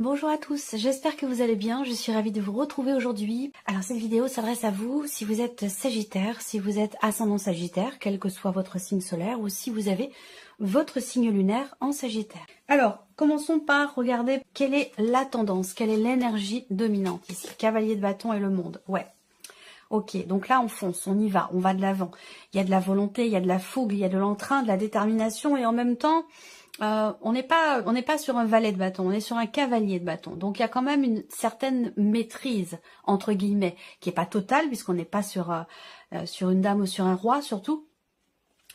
Bonjour à tous, j'espère que vous allez bien, je suis ravie de vous retrouver aujourd'hui. Alors cette vidéo s'adresse à vous si vous êtes Sagittaire, si vous êtes ascendant Sagittaire, quel que soit votre signe solaire, ou si vous avez votre signe lunaire en Sagittaire. Alors, commençons par regarder quelle est la tendance, quelle est l'énergie dominante ici. Cavalier de bâton et le monde, ouais. Ok, donc là on fonce, on y va, on va de l'avant. Il y a de la volonté, il y a de la fougue, il y a de l'entrain, de la détermination et en même temps... on n'est pas sur un valet de bâton, on est sur un cavalier de bâton. Donc il y a quand même une certaine maîtrise, entre guillemets, qui n'est pas totale, puisqu'on n'est pas sur une dame ou sur un roi, surtout.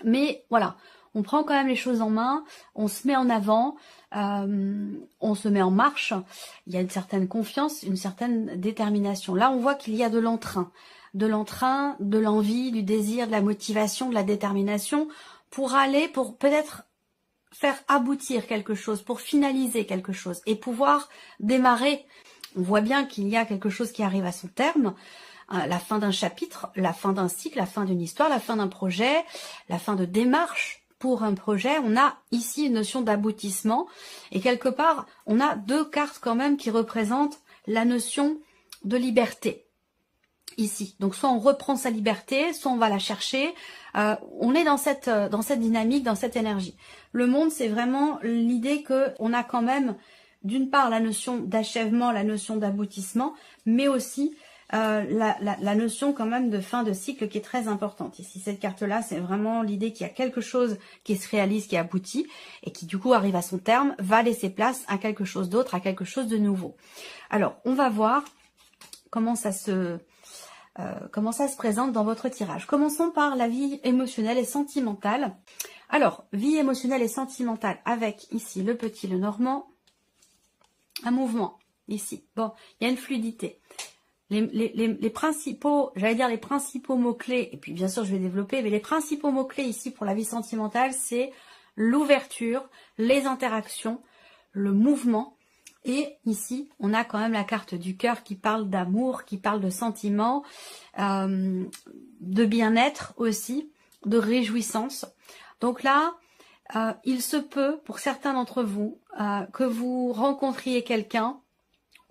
Mais voilà, on prend quand même les choses en main, on se met en avant, on se met en marche, il y a une certaine confiance, une certaine détermination. Là, on voit qu'il y a de l'entrain, de l'envie, du désir, de la motivation, de la détermination, pour aller, pour peut-être faire aboutir quelque chose, pour finaliser quelque chose et pouvoir démarrer. On voit bien qu'il y a quelque chose qui arrive à son terme, la fin d'un chapitre, la fin d'un cycle, la fin d'une histoire, la fin d'un projet, la fin de démarche pour un projet. On a ici une notion d'aboutissement et quelque part, on a deux cartes quand même qui représentent la notion de liberté. Ici, donc soit on reprend sa liberté, soit on va la chercher. On est dans cette dynamique, dans cette énergie. Le monde, c'est vraiment l'idée que on a quand même, d'une part, la notion d'achèvement, la notion d'aboutissement, mais aussi la notion quand même de fin de cycle qui est très importante. Ici, cette carte-là, c'est vraiment l'idée qu'il y a quelque chose qui se réalise, qui aboutit, et qui du coup arrive à son terme, va laisser place à quelque chose d'autre, à quelque chose de nouveau. Alors, on va voir comment ça se présente dans votre tirage. Commençons par la vie émotionnelle et sentimentale. Alors, vie émotionnelle et sentimentale avec ici le petit, le normand, un mouvement ici. Bon, il y a une fluidité. Les principaux, j'allais dire les principaux mots-clés, et puis bien sûr je vais développer, mais les principaux mots-clés ici pour la vie sentimentale, c'est l'ouverture, les interactions, le mouvement. Et ici, on a quand même la carte du cœur qui parle d'amour, qui parle de sentiments, de bien-être aussi, de réjouissance. Donc là, il se peut, pour certains d'entre vous, que vous rencontriez quelqu'un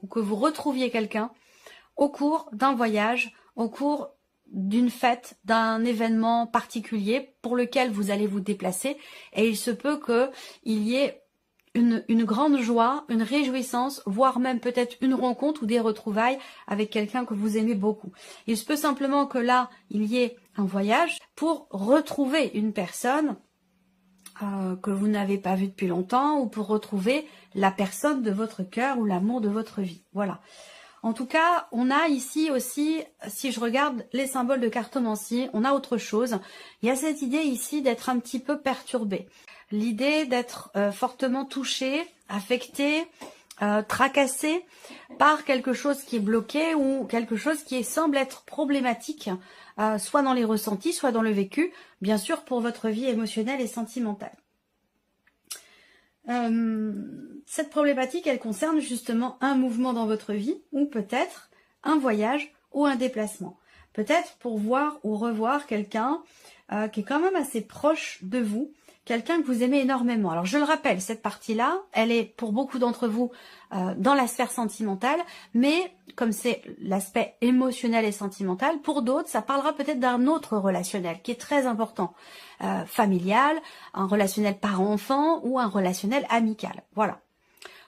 ou que vous retrouviez quelqu'un au cours d'un voyage, au cours d'une fête, d'un événement particulier pour lequel vous allez vous déplacer. Et il se peut qu'il y ait une grande joie, une réjouissance, voire même peut-être une rencontre ou des retrouvailles avec quelqu'un que vous aimez beaucoup. Il se peut simplement que là, il y ait un voyage pour retrouver une personne que vous n'avez pas vue depuis longtemps ou pour retrouver la personne de votre cœur ou l'amour de votre vie. Voilà. En tout cas, on a ici aussi, si je regarde les symboles de cartomancie, on a autre chose. Il y a cette idée ici d'être un petit peu perturbé. L'idée d'être fortement touché, affecté, tracassé par quelque chose qui est bloqué ou quelque chose qui semble être problématique, soit dans les ressentis, soit dans le vécu, bien sûr pour votre vie émotionnelle et sentimentale. Cette problématique, elle concerne justement un mouvement dans votre vie ou peut-être un voyage ou un déplacement. Peut-être pour voir ou revoir quelqu'un qui est quand même assez proche de vous, quelqu'un que vous aimez énormément. Alors je le rappelle, cette partie-là, elle est pour beaucoup d'entre vous dans la sphère sentimentale, mais comme c'est l'aspect émotionnel et sentimental, pour d'autres, ça parlera peut-être d'un autre relationnel qui est très important. Familial, un relationnel parent-enfant ou un relationnel amical. Voilà.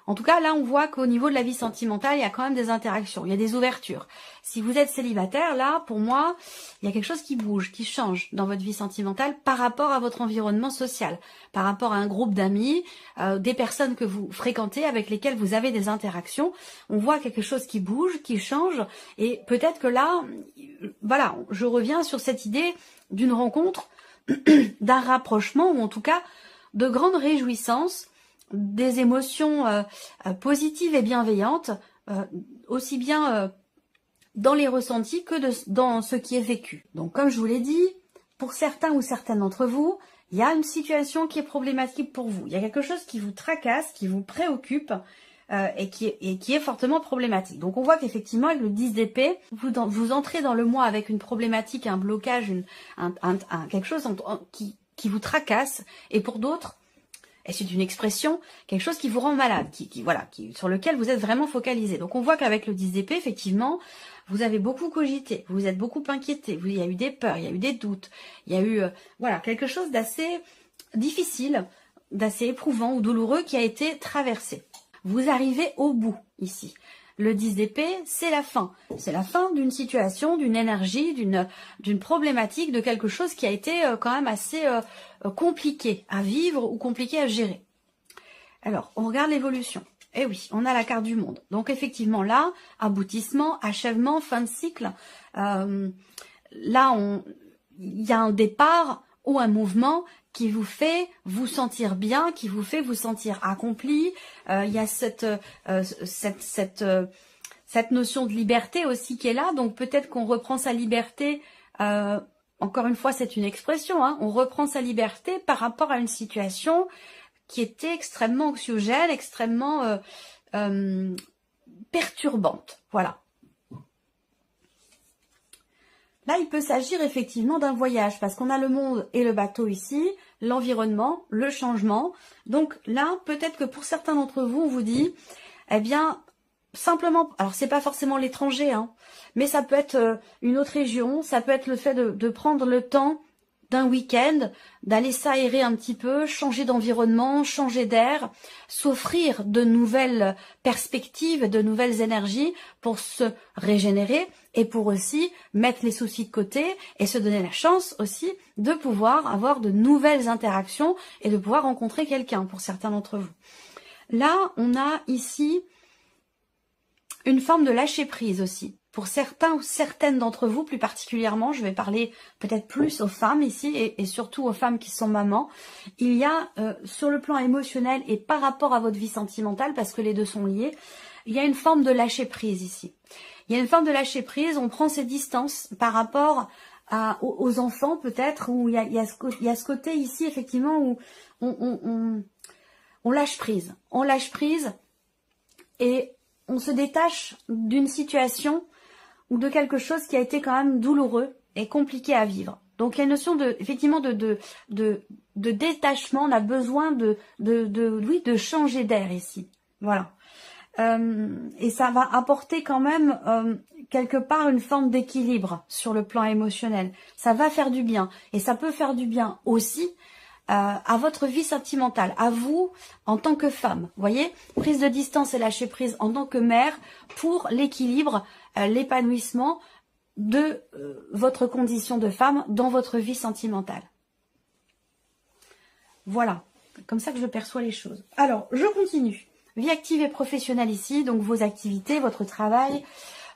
En tout cas, là, on voit qu'au niveau de la vie sentimentale, il y a quand même des interactions, il y a des ouvertures. Si vous êtes célibataire, là, pour moi, il y a quelque chose qui bouge, qui change dans votre vie sentimentale par rapport à votre environnement social, par rapport à un groupe d'amis, des personnes que vous fréquentez, avec lesquelles vous avez des interactions. On voit quelque chose qui bouge, qui change, et peut-être que là, voilà, je reviens sur cette idée d'une rencontre, d'un rapprochement, ou en tout cas, de grandes réjouissances, des émotions positives et bienveillantes, aussi bien dans les ressentis que dans ce qui est vécu. Donc comme je vous l'ai dit, pour certains ou certaines d'entre vous, il y a une situation qui est problématique pour vous. Il y a quelque chose qui vous tracasse, qui vous préoccupe et qui est fortement problématique. Donc on voit qu'effectivement avec le 10 d'épée, vous entrez dans le mois avec une problématique, un blocage, quelque chose qui vous tracasse, et pour d'autres, Et c'est une expression, quelque chose qui vous rend malade, sur lequel vous êtes vraiment focalisé. Donc on voit qu'avec le 10 d'épée, effectivement, vous avez beaucoup cogité, vous êtes beaucoup inquiété, il y a eu des peurs, il y a eu des doutes, il y a eu quelque chose d'assez difficile, d'assez éprouvant ou douloureux qui a été traversé. Vous arrivez au bout ici. Le 10 d'épée, c'est la fin. C'est la fin d'une situation, d'une énergie, d'une problématique, de quelque chose qui a été quand même assez compliqué à vivre ou compliqué à gérer. Alors, on regarde l'évolution. Eh oui, on a la carte du monde. Donc effectivement là, aboutissement, achèvement, fin de cycle. Là, il y a un départ ou un mouvement qui vous fait vous sentir bien, qui vous fait vous sentir accompli. Il y a cette notion de liberté aussi qui est là. Donc peut-être qu'on reprend sa liberté. Encore une fois, c'est une expression. Hein, on reprend sa liberté par rapport à une situation qui était extrêmement anxiogène, extrêmement perturbante. Voilà. Là, il peut s'agir effectivement d'un voyage, parce qu'on a le monde et le bateau ici, l'environnement, le changement. Donc là, peut-être que pour certains d'entre vous, on vous dit, eh bien, simplement, alors c'est pas forcément l'étranger, hein, mais ça peut être une autre région, ça peut être le fait de prendre le temps d'un week-end, d'aller s'aérer un petit peu, changer d'environnement, changer d'air, s'offrir de nouvelles perspectives, de nouvelles énergies pour se régénérer et pour aussi mettre les soucis de côté et se donner la chance aussi de pouvoir avoir de nouvelles interactions et de pouvoir rencontrer quelqu'un pour certains d'entre vous. Là, on a ici une forme de lâcher prise aussi. Pour certains ou certaines d'entre vous, plus particulièrement, je vais parler peut-être plus aux femmes ici et surtout aux femmes qui sont mamans. Il y a sur le plan émotionnel et par rapport à votre vie sentimentale, parce que les deux sont liés, il y a une forme de lâcher prise ici. Il y a une forme de lâcher prise, on prend ses distances par rapport aux enfants peut-être, où il y a ce côté ici effectivement où on lâche prise. On lâche prise et on se détache d'une situation ou de quelque chose qui a été quand même douloureux et compliqué à vivre. Donc il y a une notion effectivement de détachement, on a besoin de changer d'air ici. Voilà. Et ça va apporter quand même quelque part une forme d'équilibre sur le plan émotionnel. Ça va faire du bien. Et ça peut faire du bien aussi à votre vie sentimentale, à vous en tant que femme. Vous voyez, prise de distance et lâcher prise en tant que mère pour l'équilibre, l'épanouissement de votre condition de femme dans votre vie sentimentale. Voilà, comme ça que je perçois les choses. Alors, je continue. Vie active et professionnelle ici, donc vos activités, votre travail,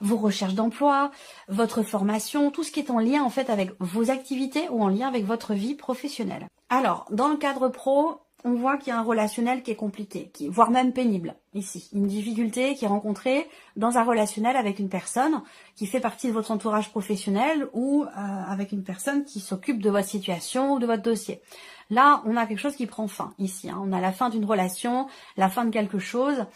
vos recherches d'emploi, votre formation, tout ce qui est en lien en fait avec vos activités ou en lien avec votre vie professionnelle. Alors, dans le cadre pro, on voit qu'il y a un relationnel qui est compliqué, voire même pénible ici. Une difficulté qui est rencontrée dans un relationnel avec une personne qui fait partie de votre entourage professionnel ou avec une personne qui s'occupe de votre situation ou de votre dossier. Là, on a quelque chose qui prend fin ici. Hein. On a la fin d'une relation, la fin de quelque chose.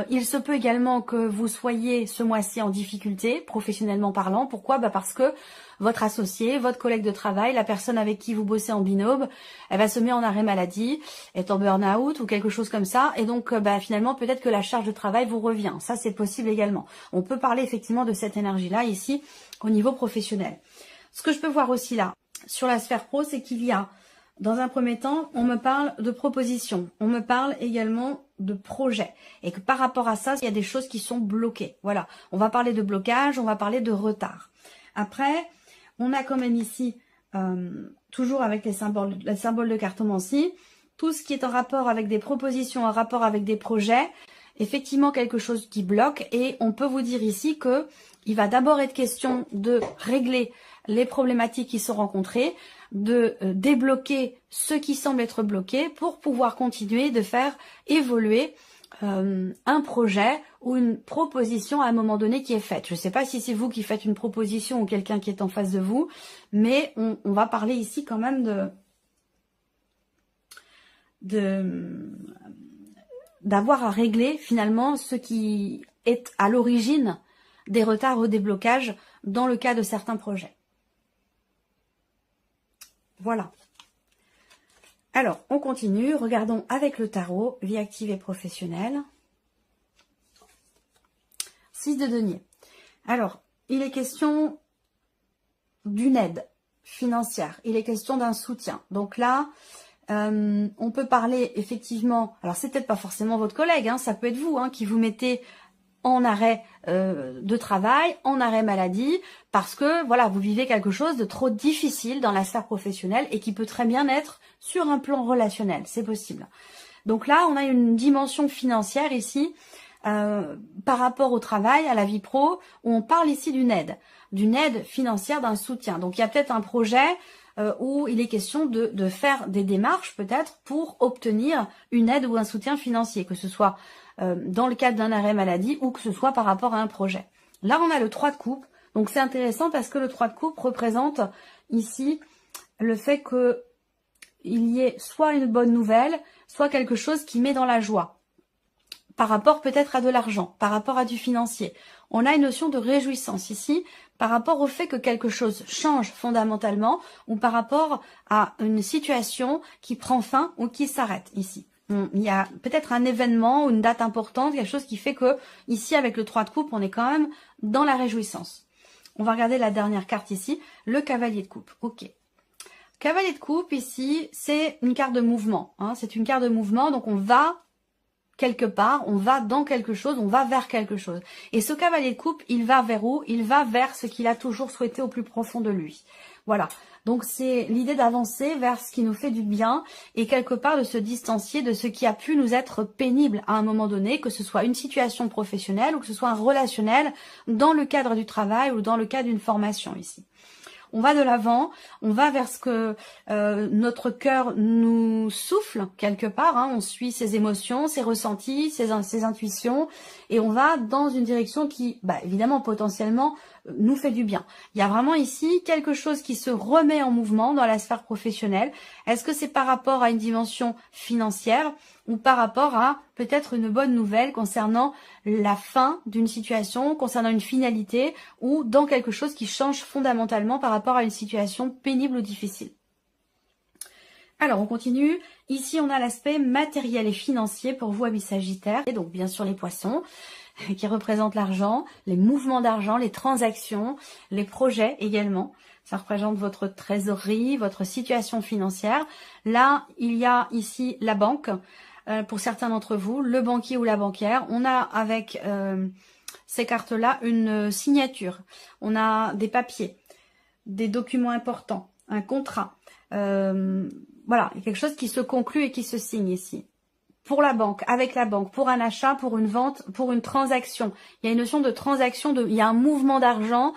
Il se peut également que vous soyez ce mois-ci en difficulté, professionnellement parlant. Pourquoi ? Parce que votre associé, votre collègue de travail, la personne avec qui vous bossez en binôme, elle va se mettre en arrêt maladie, est en burn-out ou quelque chose comme ça. Et donc, finalement, peut-être que la charge de travail vous revient. Ça, c'est possible également. On peut parler effectivement de cette énergie-là ici au niveau professionnel. Ce que je peux voir aussi là, sur la sphère pro, c'est qu'il y a, dans un premier temps, on me parle de propositions. On me parle également de projets. Et que par rapport à ça, il y a des choses qui sont bloquées. Voilà. On va parler de blocage, on va parler de retard. Après, on a quand même ici, toujours avec les symboles de cartomancie, tout ce qui est en rapport avec des propositions, en rapport avec des projets, effectivement quelque chose qui bloque. Et on peut vous dire ici que il va d'abord être question de régler les problématiques qui sont rencontrées, de débloquer ce qui semble être bloqué pour pouvoir continuer de faire évoluer un projet ou une proposition à un moment donné qui est faite. Je ne sais pas si c'est vous qui faites une proposition ou quelqu'un qui est en face de vous, mais on va parler ici quand même d'avoir à régler finalement ce qui est à l'origine des retards ou des blocages dans le cas de certains projets. Voilà. Alors, on continue. Regardons avec le tarot, vie active et professionnelle. 6 de denier. Alors, il est question d'une aide financière. Il est question d'un soutien. Donc là, on peut parler effectivement... Alors, c'est peut-être pas forcément votre collègue, hein, ça peut être vous qui vous mettez en arrêt de travail, en arrêt maladie, parce que voilà, vous vivez quelque chose de trop difficile dans la sphère professionnelle et qui peut très bien être sur un plan relationnel, c'est possible. Donc là, on a une dimension financière ici, par rapport au travail, à la vie pro, où on parle ici d'une aide financière, d'un soutien. Donc il y a peut-être un projet où il est question de faire des démarches peut-être pour obtenir une aide ou un soutien financier, que ce soit dans le cadre d'un arrêt maladie ou que ce soit par rapport à un projet. Là, on a le 3 de coupe. Donc, c'est intéressant parce que le 3 de coupe représente ici le fait qu'il y ait soit une bonne nouvelle, soit quelque chose qui met dans la joie. Par rapport peut-être à de l'argent, par rapport à du financier. On a une notion de réjouissance ici par rapport au fait que quelque chose change fondamentalement ou par rapport à une situation qui prend fin ou qui s'arrête ici. Il y a peut-être un événement ou une date importante, quelque chose qui fait que, ici, avec le 3 de coupe, on est quand même dans la réjouissance. On va regarder la dernière carte ici, le cavalier de coupe. Ok. Cavalier de coupe, ici, c'est une carte de mouvement. C'est une carte de mouvement, donc on va quelque part, on va dans quelque chose, on va vers quelque chose. Et ce cavalier de coupe, il va vers où? Il va vers ce qu'il a toujours souhaité au plus profond de lui. Voilà. Donc c'est l'idée d'avancer vers ce qui nous fait du bien et quelque part de se distancier de ce qui a pu nous être pénible à un moment donné, que ce soit une situation professionnelle ou que ce soit un relationnel dans le cadre du travail ou dans le cadre d'une formation ici. On va de l'avant, on va vers ce que notre cœur nous souffle quelque part, on suit ses émotions, ses ressentis, ses intuitions et on va dans une direction qui, évidemment, potentiellement, nous fait du bien. Il y a vraiment ici quelque chose qui se remet en mouvement dans la sphère professionnelle. Est-ce que c'est par rapport à une dimension financière ou par rapport à peut-être une bonne nouvelle concernant la fin d'une situation, concernant une finalité ou dans quelque chose qui change fondamentalement par rapport à une situation pénible ou difficile? Alors, on continue. Ici, on a l'aspect matériel et financier pour vous, amis Sagittaires. Et donc, bien sûr, les poissons qui représentent l'argent, les mouvements d'argent, les transactions, les projets également. Ça représente votre trésorerie, votre situation financière. Là, il y a ici la banque. Pour certains d'entre vous, le banquier ou la banquière. On a avec ces cartes-là une signature. On a des papiers, des documents importants, un contrat. Voilà, il y a quelque chose qui se conclut et qui se signe ici. Pour la banque, avec la banque, pour un achat, pour une vente, pour une transaction. Il y a une notion de transaction, il y a un mouvement d'argent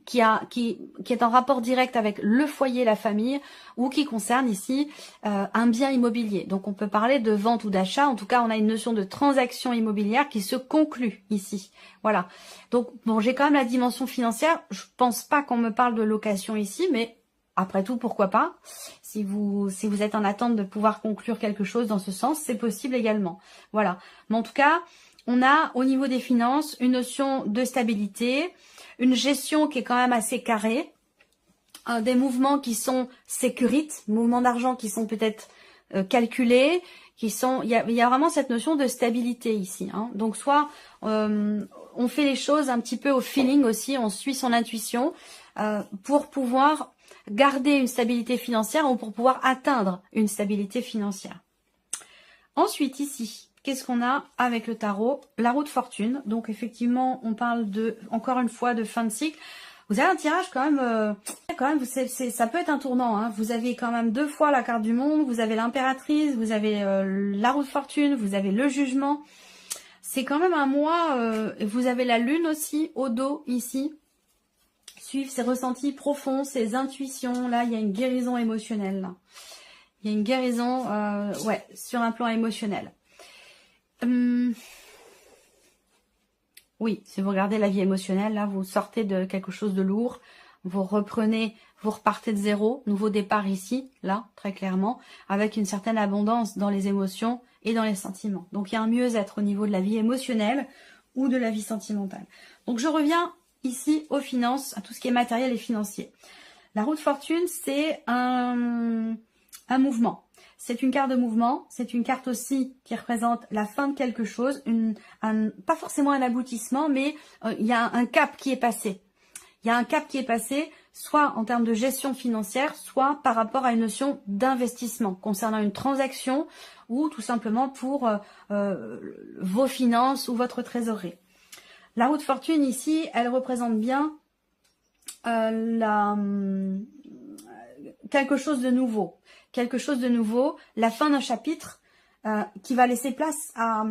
qui est en rapport direct avec le foyer, la famille, ou qui concerne ici un bien immobilier. Donc on peut parler de vente ou d'achat. En tout cas, on a une notion de transaction immobilière qui se conclut ici. Voilà. Donc bon, j'ai quand même la dimension financière. Je pense pas qu'on me parle de location ici, mais après tout, pourquoi pas? Si vous êtes en attente de pouvoir conclure quelque chose dans ce sens, c'est possible également. Voilà. Mais en tout cas, on a au niveau des finances une notion de stabilité, une gestion qui est quand même assez carrée, des mouvements qui sont sécurites, mouvements d'argent qui sont peut-être calculés, il y a vraiment cette notion de stabilité ici. Donc soit on fait les choses un petit peu au feeling aussi, on suit son intuition pour pouvoir garder une stabilité financière ou pour pouvoir atteindre une stabilité financière. Ensuite ici, qu'est-ce qu'on a avec le tarot? La roue de fortune. Donc effectivement, on parle encore une fois de fin de cycle. Vous avez un tirage quand même, ça peut être un tournant. Vous avez quand même 2 fois la carte du monde, vous avez l'impératrice, vous avez la roue de fortune, vous avez le jugement. C'est quand même un mois, vous avez la lune aussi au dos ici. Suivre ses ressentis profonds, ses intuitions. Là, il y a une guérison émotionnelle. Là. Il y a une guérison sur un plan émotionnel. Oui, si vous regardez la vie émotionnelle, là, vous sortez de quelque chose de lourd. Vous repartez de zéro. Nouveau départ ici, là, très clairement, avec une certaine abondance dans les émotions et dans les sentiments. Donc, il y a un mieux-être au niveau de la vie émotionnelle ou de la vie sentimentale. Donc, je reviens ici aux finances, à tout ce qui est matériel et financier. La roue de fortune, c'est un mouvement. c'est une carte de mouvement, c'est une carte aussi qui représente la fin de quelque chose, pas forcément un aboutissement, mais il y a un cap qui est passé. Il y a un cap qui est passé, soit en termes de gestion financière, soit par rapport à une notion d'investissement concernant une transaction ou tout simplement pour vos finances ou votre trésorerie. La roue de fortune ici, elle représente bien quelque chose de nouveau. Quelque chose de nouveau, la fin d'un chapitre qui va laisser place à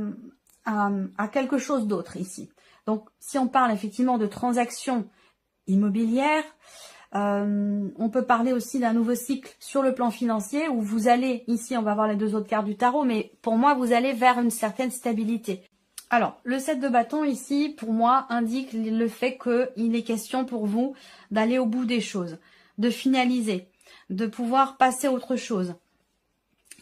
quelque chose d'autre ici. Donc, si on parle effectivement de transactions immobilières, on peut parler aussi d'un nouveau cycle sur le plan financier où vous allez, ici on va voir les deux autres cartes du tarot, mais pour moi vous allez vers une certaine stabilité. Alors, le 7 de bâton ici, pour moi, indique le fait qu'il est question pour vous d'aller au bout des choses, de finaliser, de pouvoir passer à autre chose.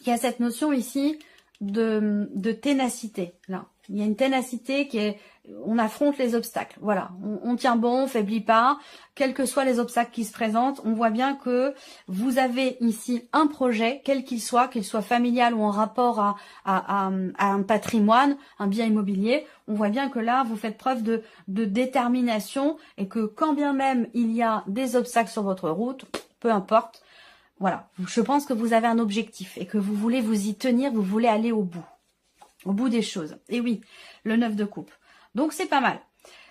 Il y a cette notion ici de ténacité, là. Il y a une ténacité qui est, on affronte les obstacles, voilà, on tient bon, on faiblit pas, quels que soient les obstacles qui se présentent, on voit bien que vous avez ici un projet, quel qu'il soit familial ou en rapport à un patrimoine, un bien immobilier, on voit bien que là, vous faites preuve de détermination et que quand bien même il y a des obstacles sur votre route, peu importe, voilà, je pense que vous avez un objectif et que vous voulez vous y tenir, vous voulez aller au bout des choses. Et oui, le 9 de coupe. Donc c'est pas mal.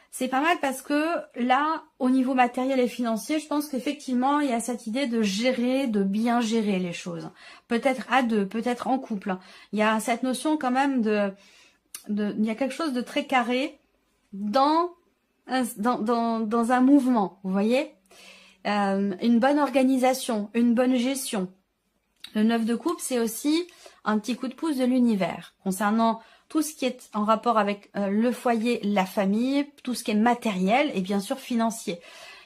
C'est pas mal parce que là, au niveau matériel et financier, je pense qu'effectivement, il y a cette idée de gérer, de bien gérer les choses. Peut-être à deux, peut-être en couple. Il y a cette notion quand même il y a quelque chose de très carré dans un mouvement, vous voyez, une bonne organisation, une bonne gestion. Le 9 de coupe, c'est aussi un petit coup de pouce de l'univers concernant tout ce qui est en rapport avec le foyer, la famille, tout ce qui est matériel et bien sûr financier.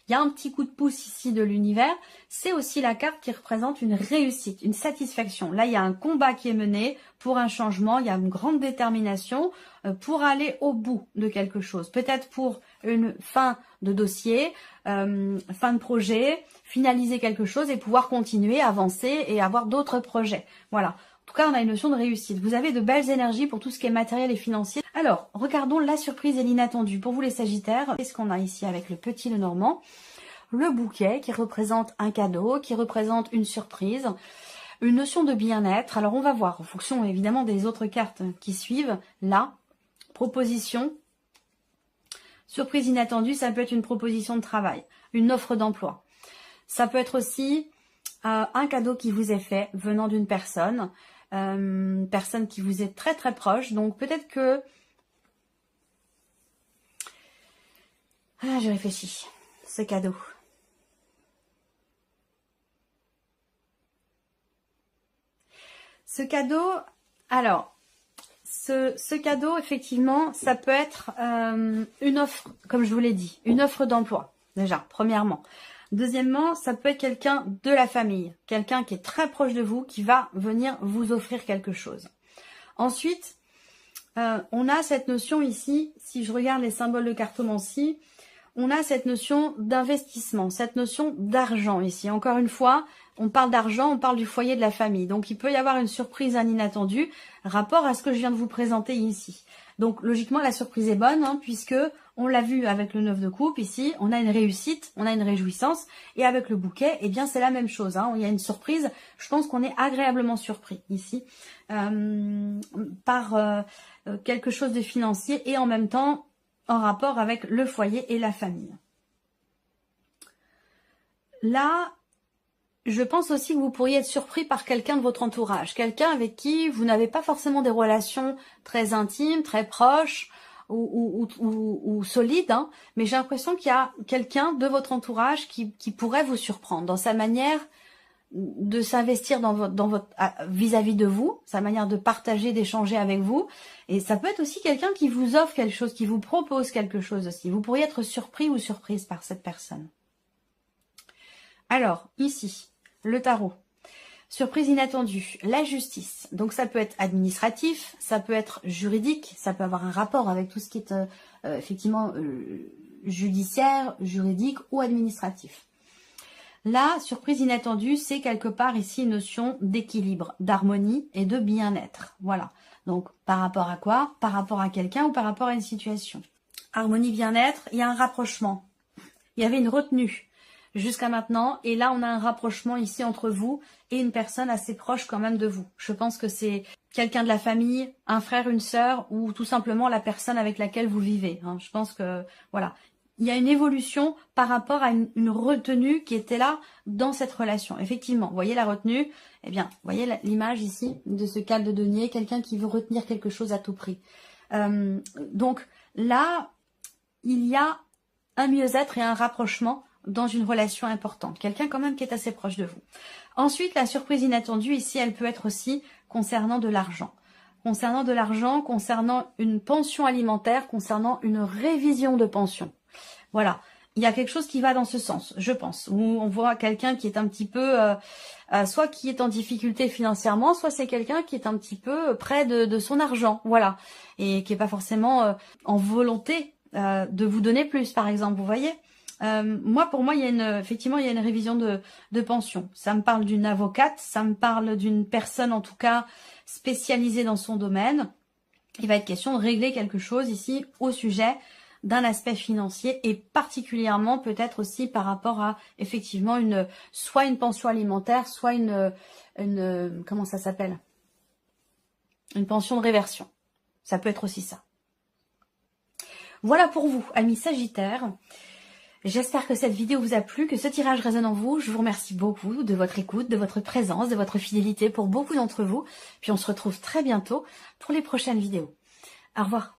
Il y a un petit coup de pouce ici de l'univers. C'est aussi la carte qui représente une réussite, une satisfaction. Là, il y a un combat qui est mené pour un changement. Il y a une grande détermination pour aller au bout de quelque chose. Peut-être pour une fin de dossier, fin de projet, finaliser quelque chose et pouvoir continuer, avancer et avoir d'autres projets. Voilà. En tout cas, on a une notion de réussite. Vous avez de belles énergies pour tout ce qui est matériel et financier. Alors, regardons la surprise et l'inattendu. Pour vous les Sagittaires, qu'est-ce qu'on a ici avec le petit Lenormand? Le bouquet qui représente un cadeau, qui représente une surprise, une notion de bien-être. Alors, on va voir en fonction évidemment des autres cartes qui suivent. Là, proposition, surprise inattendue, ça peut être une proposition de travail, une offre d'emploi. Ça peut être aussi un cadeau qui vous est fait venant d'une personne qui vous est très très proche. Donc peut-être que... je réfléchis. Ce cadeau. Ce cadeau, alors, ce cadeau, effectivement, ça peut être une offre, comme je vous l'ai dit, une offre d'emploi, déjà, premièrement. Deuxièmement, ça peut être quelqu'un de la famille, quelqu'un qui est très proche de vous, qui va venir vous offrir quelque chose. Ensuite, on a cette notion ici, si je regarde les symboles de cartomancie, on a cette notion d'investissement, cette notion d'argent ici. Encore une fois, on parle d'argent, on parle du foyer de la famille. Donc, il peut y avoir une surprise, un inattendu, rapport à ce que je viens de vous présenter ici. Donc, logiquement, la surprise est bonne, puisque on l'a vu avec le 9 de coupe ici, on a une réussite, on a une réjouissance. Et avec le bouquet, eh bien, c'est la même chose. Il y a une surprise. Je pense qu'on est agréablement surpris ici par quelque chose de financier et en même temps en rapport avec le foyer et la famille. Là, je pense aussi que vous pourriez être surpris par quelqu'un de votre entourage, quelqu'un avec qui vous n'avez pas forcément des relations très intimes, très proches ou solides, mais j'ai l'impression qu'il y a quelqu'un de votre entourage qui pourrait vous surprendre dans sa manière de s'investir dans votre vis-à-vis de vous, sa manière de partager, d'échanger avec vous. Et ça peut être aussi quelqu'un qui vous offre quelque chose, qui vous propose quelque chose aussi. Vous pourriez être surpris ou surprise par cette personne. Alors, ici, le tarot. Surprise inattendue, la justice. Donc ça peut être administratif, ça peut être juridique, ça peut avoir un rapport avec tout ce qui est effectivement judiciaire, juridique ou administratif. La surprise inattendue, c'est quelque part ici une notion d'équilibre, d'harmonie et de bien-être. Voilà. Donc, par rapport à quoi? Par rapport à quelqu'un ou par rapport à une situation. Harmonie, bien-être, il y a un rapprochement. Il y avait une retenue jusqu'à maintenant. Et là, on a un rapprochement ici entre vous et une personne assez proche quand même de vous. Je pense que c'est quelqu'un de la famille, un frère, une sœur ou tout simplement la personne avec laquelle vous vivez. Hein. Je pense que, voilà. Il y a une évolution par rapport à une retenue qui était là dans cette relation. Effectivement, vous voyez la retenue, eh bien, vous voyez l'image ici de ce calme de denier, quelqu'un qui veut retenir quelque chose à tout prix. Donc là, il y a un mieux-être et un rapprochement dans une relation importante. Quelqu'un quand même qui est assez proche de vous. Ensuite, la surprise inattendue, ici, elle peut être aussi concernant de l'argent. Concernant de l'argent, concernant une pension alimentaire, concernant une révision de pension. Voilà, il y a quelque chose qui va dans ce sens, je pense, où on voit quelqu'un qui est un petit peu, soit qui est en difficulté financièrement, soit c'est quelqu'un qui est un petit peu près de son argent, voilà, et qui n'est pas forcément en volonté de vous donner plus, par exemple, vous voyez. Pour moi, il y a effectivement, il y a une révision de pension. Ça me parle d'une avocate, ça me parle d'une personne, en tout cas, spécialisée dans son domaine. Il va être question de régler quelque chose ici au sujet d'un aspect financier et particulièrement peut-être aussi par rapport à effectivement soit une pension alimentaire, soit une comment ça s'appelle? Une pension de réversion. Ça peut être aussi ça. Voilà pour vous, amis Sagittaires. J'espère que cette vidéo vous a plu, que ce tirage résonne en vous. Je vous remercie beaucoup de votre écoute, de votre présence, de votre fidélité pour beaucoup d'entre vous. Puis on se retrouve très bientôt pour les prochaines vidéos. Au revoir.